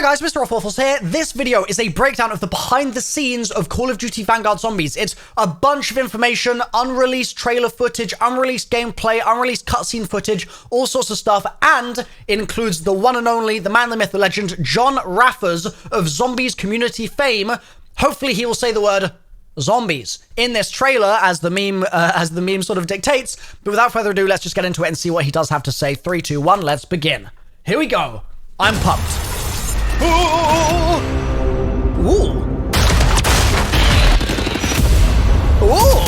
Hi guys, MrRoflWaffles here. This video is a breakdown of the behind the scenes of Call of Duty Vanguard Zombies. It's a bunch of information, unreleased trailer footage, unreleased gameplay, unreleased cutscene footage, all sorts of stuff, and it includes the one and only, the man, the myth, the legend, John Raffers of Zombies community fame. Hopefully he will say the word zombies in this trailer as the meme sort of dictates. But without further ado, let's just get into it and see what he does have to say. 3, 2, 1, let's begin. Here we go. I'm pumped. Ooh. Ooh. Ooh.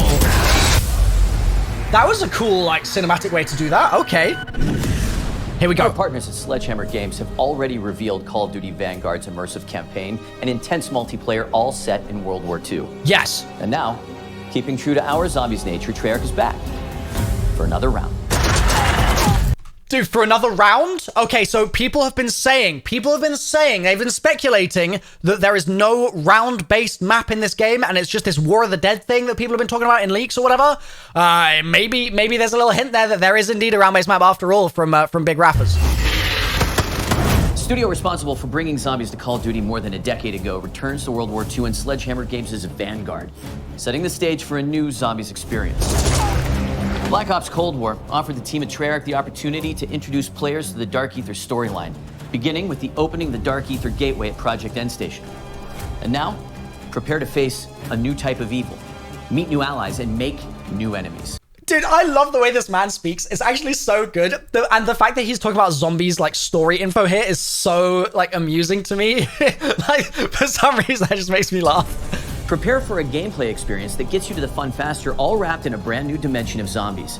That was a cool, cinematic way to do that. Okay. Here we go. Our partners at Sledgehammer Games have already revealed Call of Duty Vanguard's immersive campaign and intense multiplayer, all set in World War II. Yes. And now, keeping true to our zombies nature, Treyarch is back for another round. Dude, for another round? Okay, so people have been saying, they've been speculating that there is no round-based map in this game, and it's just this War of the Dead thing that people have been talking about in leaks or whatever. Maybe there's a little hint there that there is indeed a round-based map after all from Big Raffers. Studio responsible for bringing zombies to Call of Duty more than a decade ago returns to World War II and Sledgehammer Games' Vanguard, setting the stage for a new zombies experience. Black Ops Cold War offered the team at Treyarch the opportunity to introduce players to the Dark Aether storyline, beginning with the opening of the Dark Aether gateway at Project Endstation. And now, prepare to face a new type of evil, meet new allies, and make new enemies. Dude, I love the way this man speaks. It's actually so good. And the fact that he's talking about zombies, story info here is so, amusing to me. For some reason, that just makes me laugh. Prepare for a gameplay experience that gets you to the fun faster, all wrapped in a brand new dimension of zombies.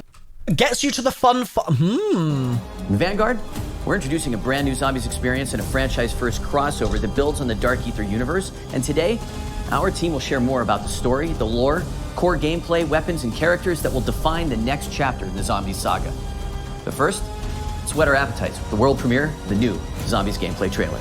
Gets you to the fun. In Vanguard, we're introducing a brand new zombies experience and a franchise-first crossover that builds on the Dark Aether universe. And today, our team will share more about the story, the lore, core gameplay, weapons, and characters that will define the next chapter in the Zombies saga. But first, let's whet our appetites with the world premiere, the new Zombies gameplay trailer.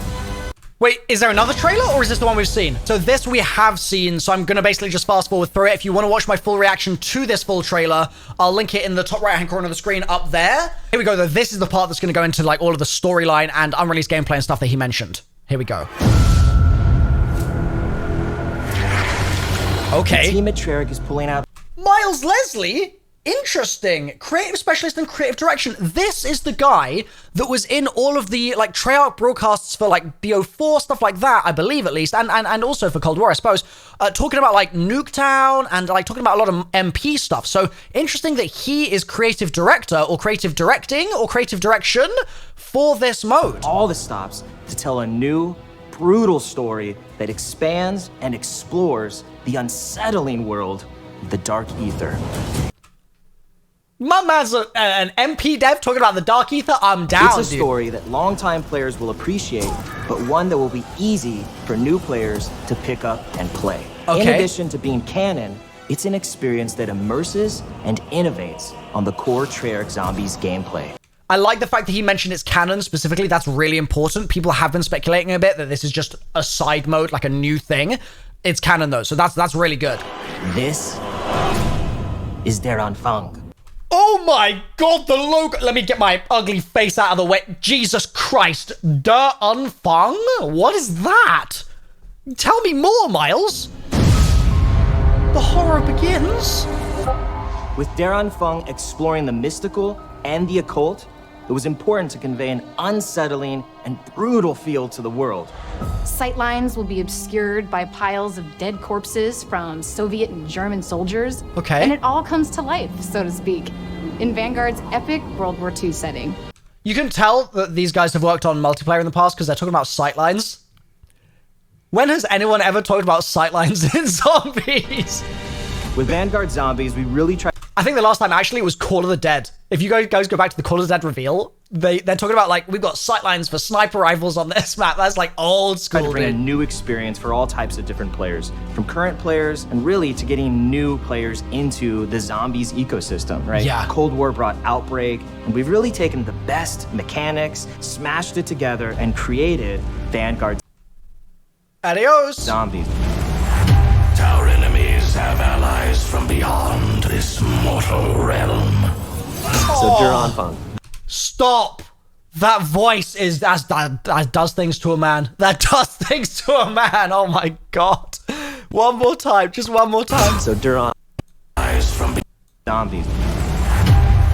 Wait, is there another trailer, or is this the one we've seen? So this we have seen, so I'm going to basically just fast forward through it. If you want to watch my full reaction to this full trailer, I'll link it in the top right-hand corner of the screen up there. Here we go, though. This is the part that's going to go into, all of the storyline and unreleased gameplay and stuff that he mentioned. Here we go. Okay. The team at Treyarch is pulling out... Miles Leslie? Interesting. Creative specialist and creative direction. This is the guy that was in all of the Treyarch broadcasts for BO4, stuff like that, I believe at least, and also for Cold War, I suppose, talking about Nuketown and talking about a lot of MP stuff. So interesting that he is creative director or creative directing or creative direction for this mode. all the stops to tell a new, brutal story that expands and explores the unsettling world of the Dark Aether. My man's an MP dev talking about the Dark Aether. I'm down, It's a story that longtime players will appreciate, but one that will be easy for new players to pick up and play. Okay. In addition to being canon, it's an experience that immerses and innovates on the core Treyarch Zombies gameplay. I like the fact that he mentioned it's canon specifically. That's really important. People have been speculating a bit that this is just a side mode, a new thing. It's canon though, so that's really good. This is Darren Fung. Oh my god, the logo. Let me get my ugly face out of the way. Jesus Christ. Da Unfung? What is that? Tell me more, Miles. The horror begins. With Darren Fung exploring the mystical and the occult, it was important to convey an unsettling and brutal feel to the world. Sightlines will be obscured by piles of dead corpses from Soviet and German soldiers. Okay. And it all comes to life, so to speak, in Vanguard's epic World War II setting. You can tell that these guys have worked on multiplayer in the past because they're talking about sightlines. When has anyone ever talked about sightlines in zombies? With Vanguard Zombies, we really tried... I think the last time actually was Call of the Dead. If you guys go back to the Call of the Dead reveal, they're talking about we've got sightlines for sniper rifles on this map. That's old school. to bring a dude. new experience for all types of different players, from current players and really to getting new players into the Zombies ecosystem, right? Yeah. Cold War brought Outbreak, and we've really taken the best mechanics, smashed it together, and created Vanguard Adios. Zombies. Our enemies have allies from beyond this mortal realm. So Darren Fung. Stop. That voice is that does things to a man. That does things to a man. Oh my god. One more time, just one more time. So Duran Eyes from zombies.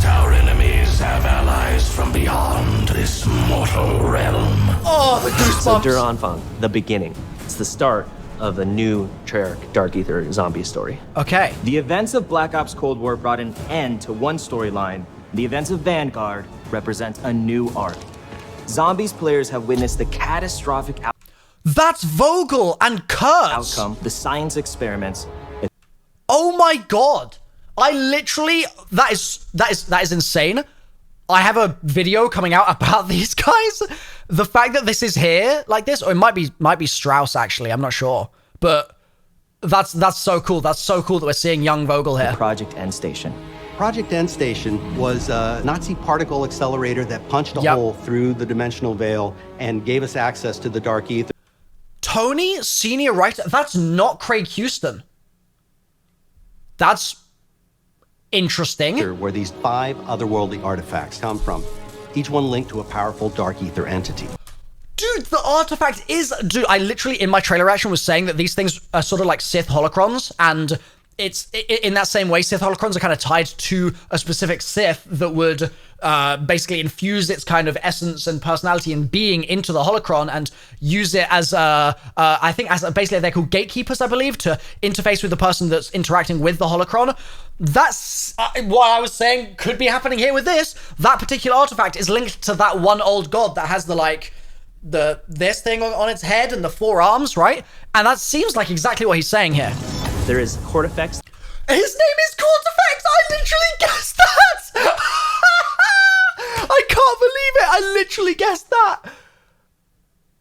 Our enemies have allies from beyond this mortal realm. Oh, the So goosebumps. Duran Fung, the beginning. It's the start of a new Treyarch Dark Aether zombie story. Okay. The events of Black Ops Cold War brought an end to one storyline. The events of Vanguard represent a new arc. Zombies players have witnessed the catastrophic That's Vogel and Kurtz. outcome, the science experiments. Oh my god. I literally, that is insane. I have a video coming out about these guys. The fact that this is here like this, or it might be Strauss actually, I'm not sure. But that's so cool. That's so cool that we're seeing young Vogel here. Project End Station. Project End Station was a Nazi particle accelerator that punched a hole through the dimensional veil and gave us access to the Dark Aether. Tony, senior writer, that's not Craig Houston. That's interesting. Where these 5 otherworldly artifacts come from, each one linked to a powerful Dark Aether entity. Dude, the artifact is... Dude, I literally, in my trailer reaction, was saying that these things are sort of like Sith holocrons, and it's in that same way, Sith holocrons are kind of tied to a specific Sith that would basically infuse its kind of essence and personality and being into the holocron and use it as I think as basically they're called gatekeepers, I believe, to interface with the person that's interacting with the holocron. That's what I was saying could be happening here with this. That particular artifact is linked to that one old god that has this thing on its head and the 4 arms, right? And that seems like exactly what he's saying here. There is Kortifex. His name is Kortifex! I literally guessed that! I can't believe it! I literally guessed that!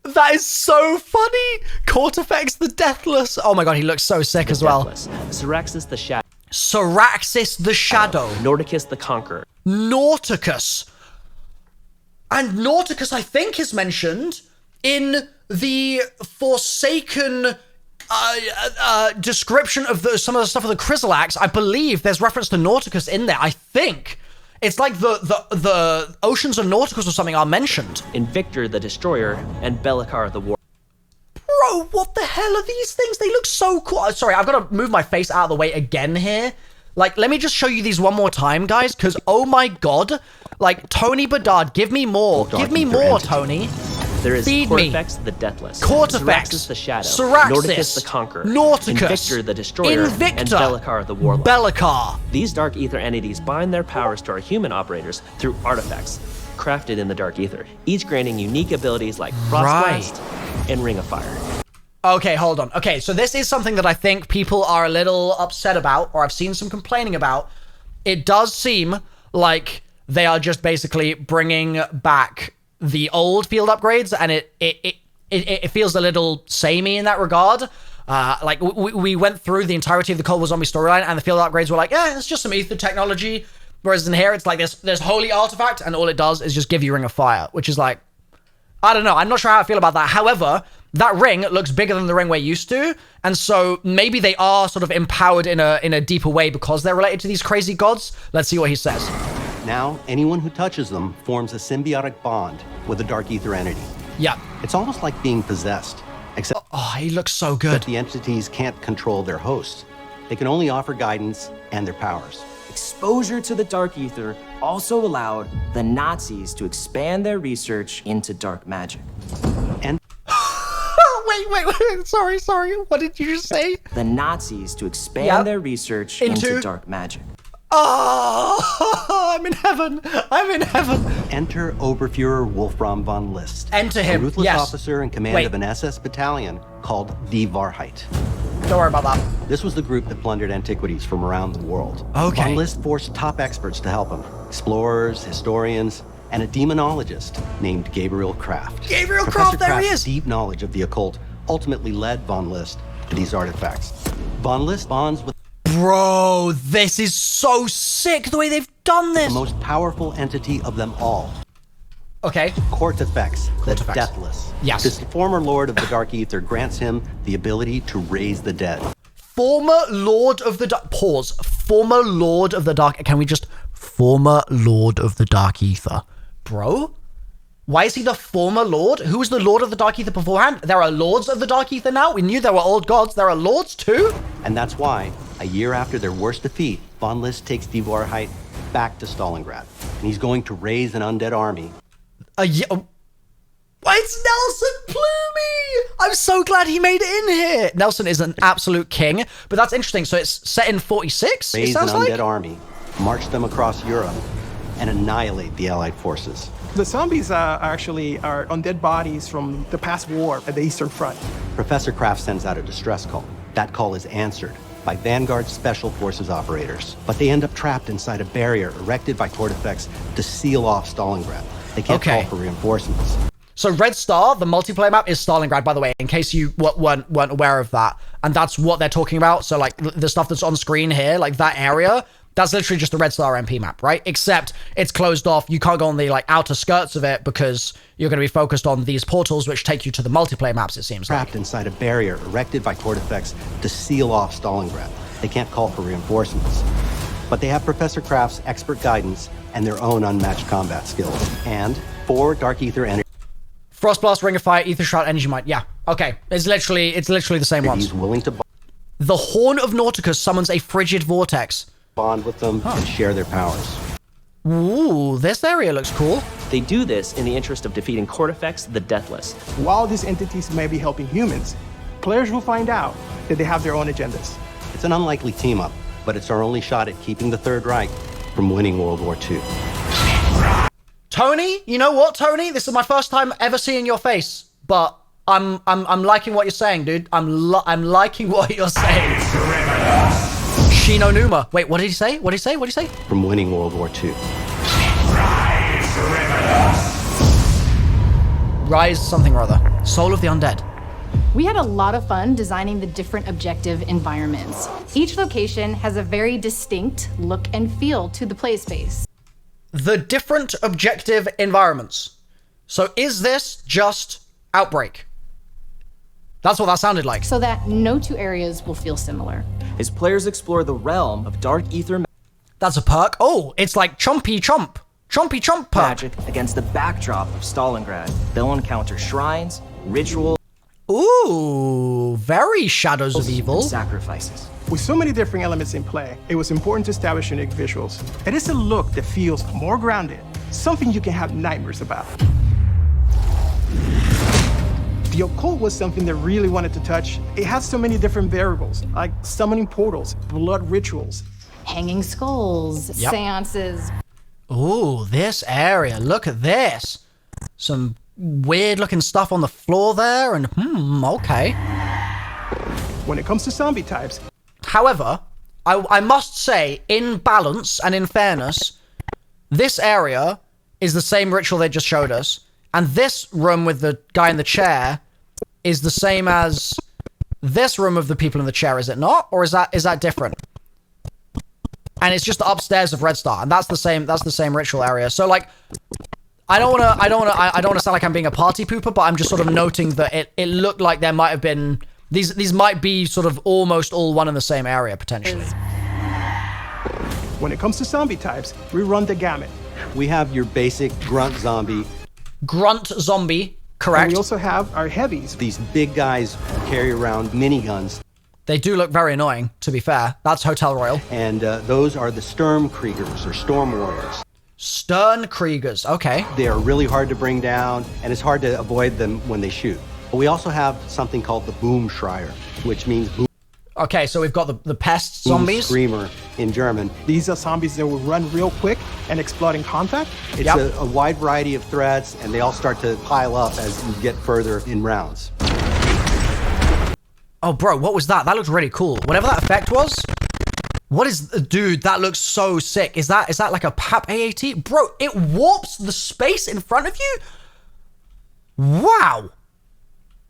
That is so funny! Kortifex the Deathless. Oh my god, he looks so sick as well. Syraxis the Shadow. Syraxis the Shadow. Nordicus the Conqueror. Nauticus. And Nauticus, I think, is mentioned in the Forsaken description of some of the stuff of the Chrysalax. I believe there's reference to Nauticus in there. I think it's like the oceans of Nauticus or something are mentioned. Invictor the Destroyer and Belikar the War. Bro, what the hell are these things? They look so cool. Sorry, I've got to move my face out of the way again here. Like, let me just show you these one more time, guys, because oh my god. Like, Tony Bedard, give me more. Give me more, Tony. There is Feed Kortifex the Deathless. Kortifex, Syraxis the Shadow. Syraxis, Nordicus the Conqueror. Nauticus, Invictor the Destroyer. Invictor, and Belikar the Warlock. Belikar. These Dark Aether entities bind their powers to our human operators through artifacts crafted in the Dark Aether, each granting unique abilities like Frostblast and Ring of Fire. Okay, hold on. Okay, so this is something that I think people are a little upset about, or I've seen some complaining about. It does seem like they are just basically bringing back the old field upgrades, and it feels a little samey in that regard. Like, we went through the entirety of the Cold War Zombie storyline, and the field upgrades were like, it's just some Aether technology. Whereas in here, it's like this holy artifact, and all it does is just give you Ring of Fire, which is like, I don't know. I'm not sure how I feel about that. However, that ring looks bigger than the ring we're used to, and so maybe they are sort of empowered in a deeper way because they're related to these crazy gods. Let's see what he says. Now, anyone who touches them forms a symbiotic bond with a Dark Aether entity. Yeah. It's almost like being possessed, except Oh, he looks so good. the entities can't control their hosts. They can only offer guidance and their powers. Exposure to the Dark Aether also allowed the Nazis to expand their research into dark magic. And Wait. Sorry. What did you just say? The Nazis to expand their research into dark magic. Oh, I'm in heaven. enter Oberfuhrer Wolfram von List. Enter him, A ruthless yes. officer in command of an SS battalion called Die Wahrheit. Don't worry about that. This was the group that plundered antiquities from around the world. Okay. Von List forced top experts to help him. Explorers, historians, and a demonologist named Gabriel Kraft. Gabriel Professor Kraft, there he Kraft's is. deep knowledge of the occult ultimately led Von List to these artifacts. Von List bonds with Bro, this is so sick the way they've done this. the most powerful entity of them all, Okay. Kortifex the Kortifex. Deathless. Yes. This former lord of the Dark Aether grants him the ability to raise the dead. Former Lord of the Dark... Pause. Former Lord of the Dark... Can we just... Former Lord of the Dark Aether. Bro? Why is he the former lord? Who was the lord of the Dark Ether beforehand? There are lords of the Dark Ether now? We knew there were old gods. There are lords too? And that's why, a year after their worst defeat, Von List takes Devorheit back to Stalingrad. And he's going to raise an undead army. It's Nelson Plumey! I'm so glad he made it in here. Nelson is an absolute king, but that's interesting. So it's set in 46, Raise it sounds an like? undead army, march them across Europe, and annihilate the Allied forces. The zombies are undead bodies from the past war at the Eastern Front. Professor Kraft sends out a distress call. That call is answered by Vanguard Special Forces operators, but they end up trapped inside a barrier erected by Kortifex to seal off Stalingrad. They can't call for reinforcements. So Red Star, the multiplayer map, is Stalingrad, by the way, in case you weren't aware of that. And that's what they're talking about. So, like, the stuff that's on screen here, like, that area, that's literally just the Red Star MP map, right? Except it's closed off. You can't go on the, like, outer skirts of it because you're going to be focused on these portals, which take you to the multiplayer maps, it seems like. Trapped inside a barrier erected by Kortifex to seal off Stalingrad. They can't call for reinforcements. But they have Professor Kraft's expert guidance and their own unmatched combat skills. And 4 Dark Ether energy. Frostblast, Ring of Fire, Ether Shroud, Energy Might. Yeah, okay. It's literally the same ones. He's willing to the Horn of Nauticus summons a frigid vortex. Bond with them and share their powers. Ooh, this area looks cool. They do this in the interest of defeating Kortifex the Deathless. While these entities may be helping humans, players will find out that they have their own agendas. It's an unlikely team-up, but it's our only shot at keeping the Third Reich from winning World War II. Tony, you know what, Tony? This is my first time ever seeing your face, but I'm liking what you're saying, dude. I'm liking what you're saying. Shino Numa. Wait, what did he say? What did he say? What did he say? From winning World War II. Rise something or other. Soul of the Undead. We had a lot of fun designing the different objective environments. Each location has a very distinct look and feel to the play space. The different objective environments. So is this just Outbreak? That's what that sounded like. So that no two areas will feel similar. As players explore the realm of Dark Ether That's a perk. Oh, it's like Chompy Chomp. Chompy Chomp perk. magic against the backdrop of Stalingrad. They'll encounter shrines, rituals, Ooh, very Shadows of Evil. and sacrifices. With so many different elements in play, it was important to establish unique visuals. It is a look that feels more grounded, something you can have nightmares about. The occult was something that really wanted to touch. It has so many different variables, like summoning portals, blood rituals. Hanging skulls, Yep. seances. Ooh, this area. Look at this. Some weird looking stuff on the floor there, and okay. When it comes to zombie types, However, I must say, in balance and in fairness, this area is the same ritual they just showed us, and this room with the guy in the chair is the same as this room of the people in the chair, is it not? Or is that different? And it's just the upstairs of Red Star, and that's the same ritual area. So like, I don't wanna sound like I'm being a party pooper, but I'm just sort of noting that it looked like there might have been these might be sort of almost all one in the same area potentially. when it comes to zombie types, we run the gamut. We have your basic grunt zombie. Grunt zombie, And correct? we also have our heavies. These big guys carry around miniguns, They do look very annoying, to be fair. That's Hotel Royal. and those are the Sturmkriegers, or Storm Warriors. Stern Kriegers, okay. They are really hard to bring down, and it's hard to avoid them when they shoot. But we also have something called the Boom Schreier, which means boom Okay, so we've got the pest zombies. screamer in German. These are zombies that will run real quick and explode in contact. It's Yep. a wide variety of threats, and they all start to pile up as you get further in rounds. Oh, bro, what was that? That looked really cool. Whatever that effect was. What is... Dude, that looks so sick. Is that like a PAP AAT? Bro, it warps the space in front of you? Wow.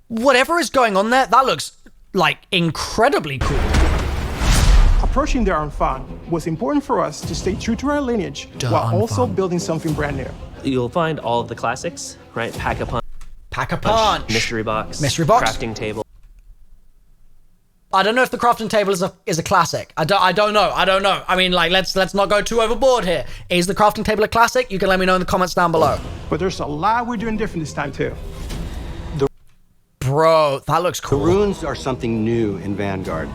Whatever is going on there, that looks, like, incredibly cool. Approaching the Unfound was important for us to stay true to our lineage while also Unfound. building something brand new. You'll find all of the classics, right? Pack-a-punch, Pack-a-punch. mystery box, Mystery box. crafting table. I don't know if the crafting table is a classic. I don't know. I mean, like, let's not go too overboard here. Is the crafting table a classic? You can let me know in the comments down below. But there's a lot we're doing different this time too. Bro, that looks cool. The runes are something new in Vanguard.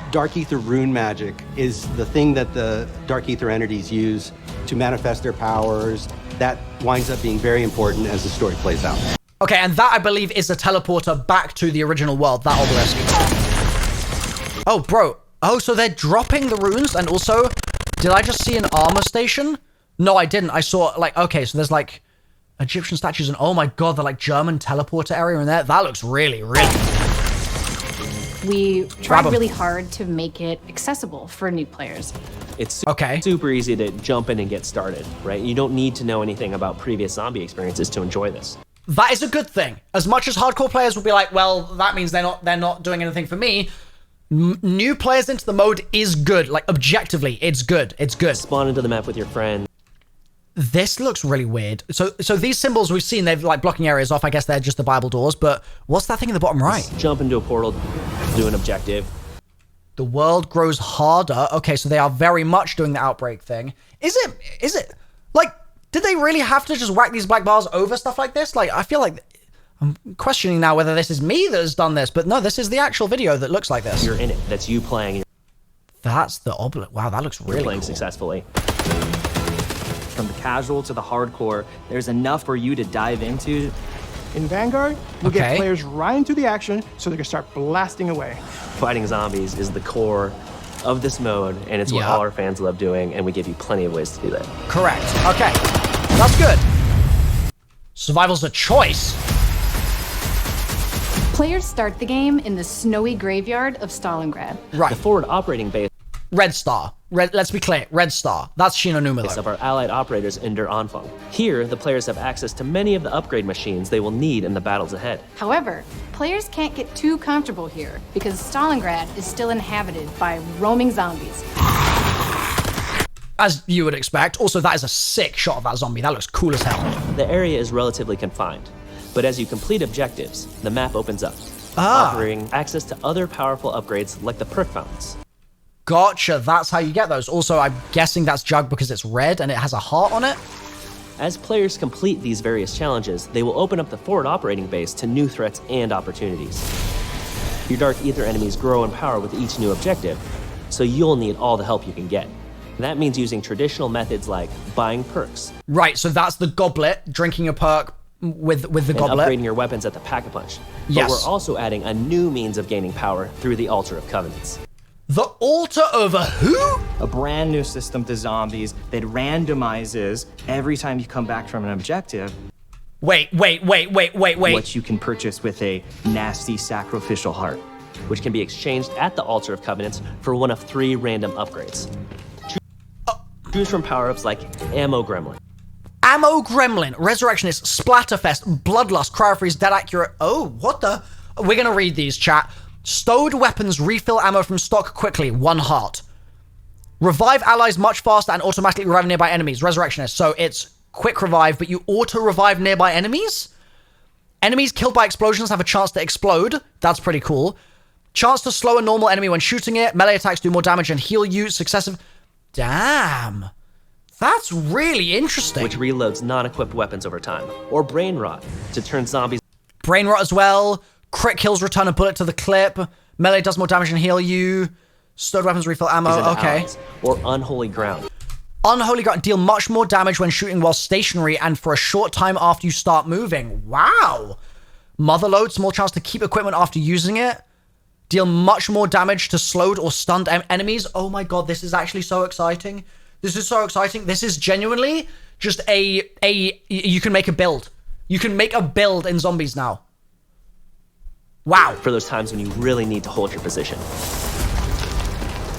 Dark Aether rune magic is the thing that the Dark Aether entities use to manifest their powers. That winds up being very important as the story plays out. Okay, and that, I believe, is a teleporter back to the original world, that obelisk. Oh, bro. Oh, so they're dropping the runes, and also, did I just see an armor station? No, I didn't. I saw, like, okay, so there's, like, Egyptian statues, and oh my god, the, like, German teleporter area in there. That looks really, really... We tried really hard to make it accessible for new players. It's super easy to jump in and get started, right? You don't need to know anything about previous zombie experiences to enjoy this. That is a good thing. As much as hardcore players will be like, well, that means they're not doing anything for me. New players into the mode is good. Like, objectively, it's good. It's good. Spawn into the map with your friend. This looks really weird. So these symbols we've seen, they've like blocking areas off. I guess they're just the Bible doors, but what's that thing in the bottom right? Just jump into a portal, do an objective. The world grows harder. Okay, so they are very much doing the outbreak thing. Is it like, did they really have to just whack these black bars over stuff like this? Like, I feel like I'm questioning now whether this is me that has done this, but no, this is the actual video that looks like this. You're in it. That's you playing. That's the obelisk. Wow, that looks really playing cool. Successfully. From the casual to the hardcore, there's enough for you to dive into. In Vanguard, we get players right into the action so they can start blasting away. Fighting zombies is the core of this mode, and it's what all our fans love doing, and we give you plenty of ways to do that. Correct. Okay. That's good. Survival's a choice. Players start the game in the snowy graveyard of Stalingrad. Right. The forward operating base Red Star. Let's be clear. Red Star. That's Shinonuma. of our allied operators in Der Anfang. Here, the players have access to many of the upgrade machines they will need in the battles ahead. However, players can't get too comfortable here because Stalingrad is still inhabited by roaming zombies. As you would expect. Also, that is a sick shot of that zombie. That looks cool as hell. The area is relatively confined, but as you complete objectives, the map opens up, offering access to other powerful upgrades like the perk fountains. Gotcha, that's how you get those. Also, I'm guessing that's Jug because it's red and it has a heart on it. As players complete these various challenges, they will open up the forward operating base to new threats and opportunities. Your Dark Aether enemies grow in power with each new objective, so you'll need all the help you can get. That means using traditional methods like buying perks. Right, so that's the goblet, drinking a perk with the goblet. Upgrading your weapons at the Pack-a-Punch. Yes. But we're also adding a new means of gaining power through the Altar of Covenants. The Altar of a who? A brand new system to zombies that randomizes every time you come back from an objective. Wait. What you can purchase with a nasty sacrificial heart. Which can be exchanged at the Altar of Covenants for one of 3 random upgrades. Choose from power-ups like Ammo Gremlin. Ammo Gremlin, Resurrectionist, Splatterfest, Bloodlust, Cryofreeze, Dead Accurate. Oh, what the? We're gonna read these, chat. Stowed weapons refill ammo from stock quickly, 1 heart. Revive allies much faster and automatically revive nearby enemies, Resurrectionist. So it's quick revive, but you auto-revive nearby enemies? Enemies killed by explosions have a chance to explode. That's pretty cool. Chance to slow a normal enemy when shooting it. Melee attacks do more damage and heal you. Successive... Damn. That's really interesting. Which reloads non-equipped weapons over time. Or Brain Rot, to turn zombies... Brain Rot as well. Crit kills return a bullet to the clip. Melee does more damage and heal you. Stowed weapons refill ammo. Okay. Allies. Or Unholy Ground. Unholy Ground. Deal much more damage when shooting while stationary and for a short time after you start moving. Wow. Motherload. Small chance to keep equipment after using it. Deal much more damage to slowed or stunned enemies. Oh my god, this is actually so exciting. This is so exciting. This is genuinely just you can make a build. You can make a build in zombies now. Wow. For those times when you really need to hold your position.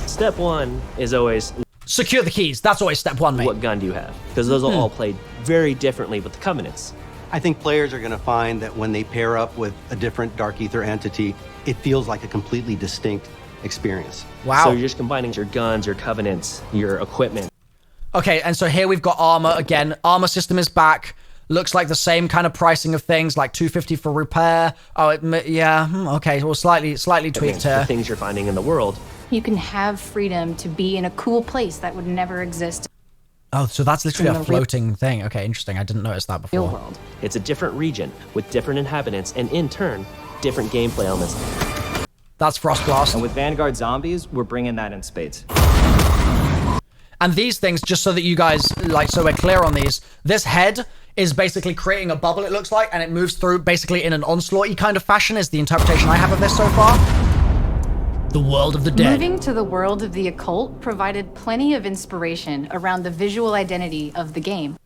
Step 1 is always... Secure the keys. That's always step 1, mate. What gun do you have? Because those will all play very differently with the Covenants. I think players are going to find that when they pair up with a different Dark Aether entity, it feels like a completely distinct experience. Wow. So you're just combining your guns, your Covenants, your equipment. Okay, and so here we've got armor again. Armor system is back. Looks like the same kind of pricing of things, like $250 for repair. Oh, okay, well, slightly tweaked The here. things you're finding in the world. You can have freedom to be in a cool place that would never exist Oh, so that's literally in a the floating thing. Okay, interesting. I didn't notice that in the real before. world. It's a different region with different inhabitants and, in turn, different gameplay elements. That's Frostblast. And with Vanguard Zombies, we're bringing that in spades. And these things, just so that you guys, so we're clear on these, this head is basically creating a bubble, it looks like, and it moves through basically in an onslaught-y kind of fashion is the interpretation I have of this so far. The world of the dead. Moving to the world of the occult provided plenty of inspiration around the visual identity of the game.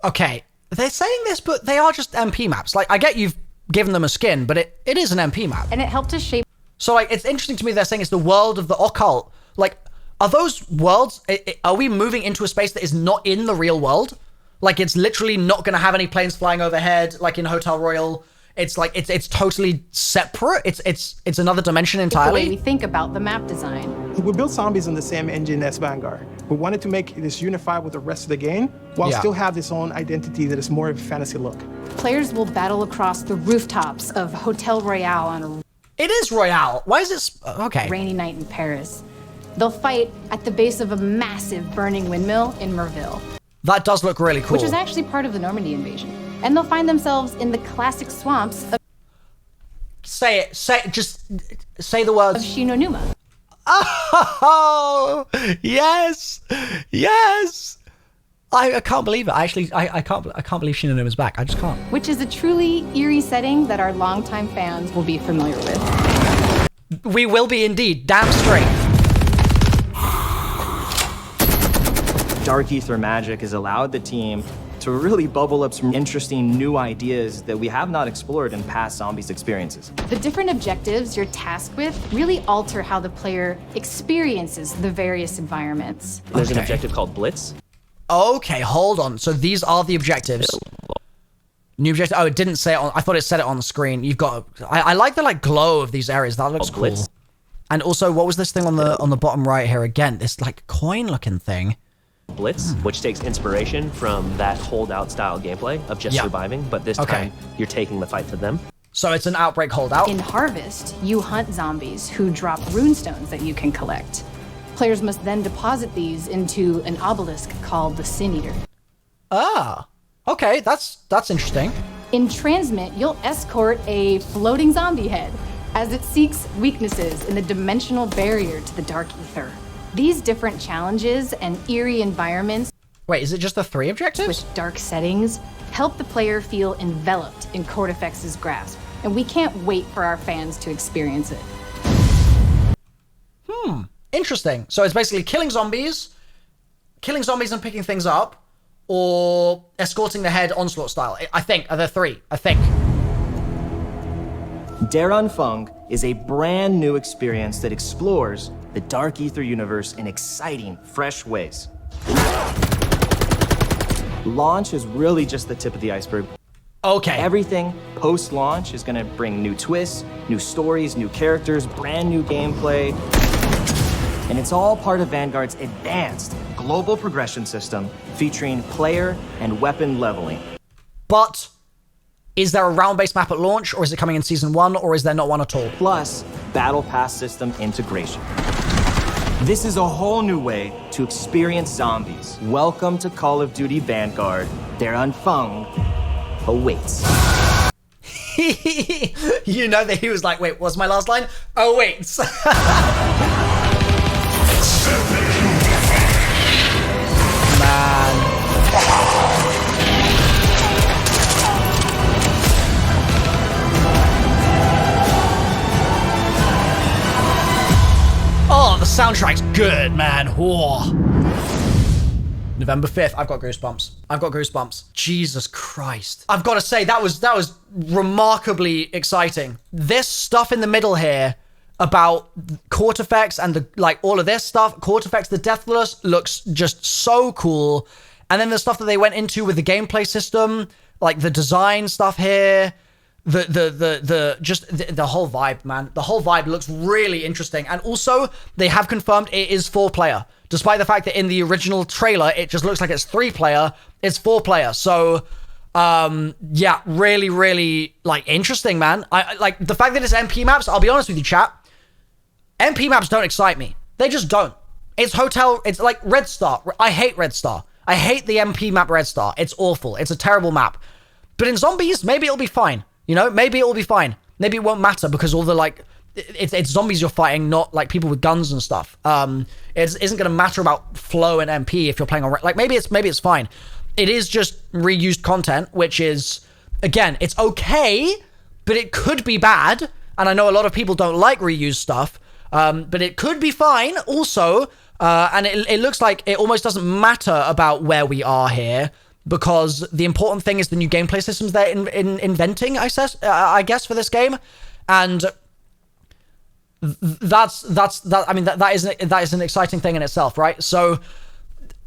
Okay, they're saying this, but they are just MP maps. Like, I get you've given them a skin, but it is an MP map. And it helped us shape So, it's interesting to me they're saying it's the world of the occult. Like, are those worlds, are we moving into a space that is not in the real world? Like, it's literally not going to have any planes flying overhead, like in Hotel Royal. It's like, it's totally separate. It's another dimension the way entirely. we think about the map design. We built zombies on the same engine as Vanguard. We wanted to make this unified with the rest of the game, while Yeah. still have its own identity that is more of a fantasy look. Players will battle across the rooftops of Hotel Royale on a It is Royale. Why is it? Okay. rainy night in Paris. They'll fight at the base of a massive burning windmill in Merville, That does look really cool. which was actually part of the Normandy invasion. And they'll find themselves in the classic swamps of Say it. Just say the words. Shinonuma. Oh, yes. Yes. I can't believe it. I can't believe Shinonuma's back. I just can't. Which is a truly eerie setting that our longtime fans will be familiar with. We will be indeed. Damn straight. Dark Aether magic has allowed the team to really bubble up some interesting new ideas that we have not explored in past Zombies experiences. The different objectives you're tasked with really alter how the player experiences the various environments. There's an Okay. objective called Blitz. Okay, hold on. So these are the objectives. New objective. Oh, it didn't say it on. I thought it said it on the screen. You've got. I like the glow of these areas. That looks Oh, cool. Blitz. And also, what was this thing on the bottom right here again? This coin looking thing. Blitz, which takes inspiration from that holdout style gameplay of just Yeah. surviving, but this Okay. time you're taking the fight to them. So it's an outbreak holdout. In Harvest, you hunt zombies who drop runestones that you can collect. Players must then deposit these into an obelisk called the Sin Eater. Ah, okay, that's interesting. In Transmit, you'll escort a floating zombie head as it seeks weaknesses in the dimensional barrier to the Dark Aether. These different challenges and eerie environments Wait, is it just the 3 objectives? with dark settings help the player feel enveloped in Kortifex's grasp, and we can't wait for our fans to experience it. Interesting. So it's basically killing zombies and picking things up, or escorting the head onslaught style. I think are there 3. I think. Darun Fung is a brand new experience that explores the Dark Aether universe in exciting, fresh ways. Launch is really just the tip of the iceberg. Okay. Everything post-launch is going to bring new twists, new stories, new characters, brand new gameplay. And it's all part of Vanguard's advanced global progression system featuring player and weapon leveling. But is there a round-based map at launch, or is it coming in Season 1, or is there not one at all? Plus Battle Pass system integration. This is a whole new way to experience zombies. Welcome to Call of Duty Vanguard. Darun Fung awaits. You know that he was like, wait, what's my last line? Oh, wait. Man. Oh, the soundtrack's good, man. Whoa. November 5th. I've got goosebumps. Jesus Christ. I've got to say, that was remarkably exciting. This stuff in the middle here about Kortifex and all of this stuff, Kortifex the Deathless, looks just so cool. And then the stuff that they went into with the gameplay system, like the design stuff here, the whole vibe, man. The whole vibe looks really interesting. And also, they have confirmed it is 4-player. Despite the fact that in the original trailer, it just looks like it's 3-player, it's 4-player. So Yeah, really, really, like, interesting, man. I like the fact that it's MP maps. I'll be honest with you, chat. MP maps don't excite me. They just don't. It's like Red Star. I hate Red Star. I hate the MP map Red Star. It's awful. It's a terrible map. But in zombies, maybe it'll be fine. You know, maybe it'll be fine. Maybe it won't matter because all the, like, it's zombies you're fighting, not, like, people with guns and stuff. It isn't going to matter about flow and MP if you're playing on, like, maybe it's fine. It is just reused content, which is, again, it's okay, but it could be bad. And I know a lot of people don't like reused stuff, but it could be fine also. And it looks like it almost doesn't matter about where we are here because the important thing is the new gameplay systems they're inventing, I guess, for this game. And that is an exciting thing in itself, right? So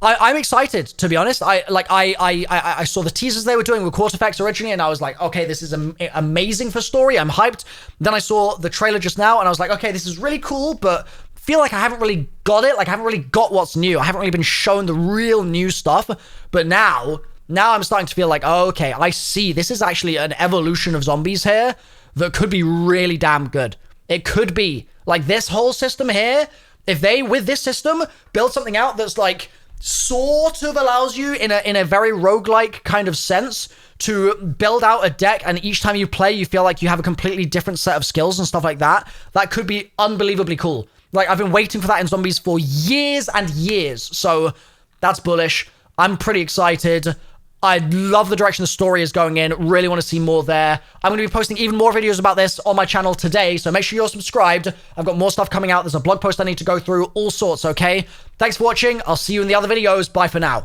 I'm excited, to be honest. I saw the teasers they were doing with Kortifex originally, and I was like, okay, this is amazing for story. I'm hyped. Then I saw the trailer just now, and I was like, okay, this is really cool, but feel like I haven't really got it. Like, I haven't really got what's new. I haven't really been shown the real new stuff. But now I'm starting to feel like, oh, okay, I see. This is actually an evolution of zombies here that could be really damn good. It could be. Like, this whole system here, if they, with this system, build something out that's, like, sort of allows you in a very roguelike kind of sense to build out a deck, and each time you play, you feel like you have a completely different set of skills and stuff like that. That could be unbelievably cool. Like, I've been waiting for that in zombies for years and years, so that's bullish. I'm pretty excited. I love the direction the story is going in. Really want to see more there. I'm going to be posting even more videos about this on my channel today, so make sure you're subscribed. I've got more stuff coming out. There's a blog post I need to go through, all sorts, okay? Thanks for watching. I'll see you in the other videos. Bye for now.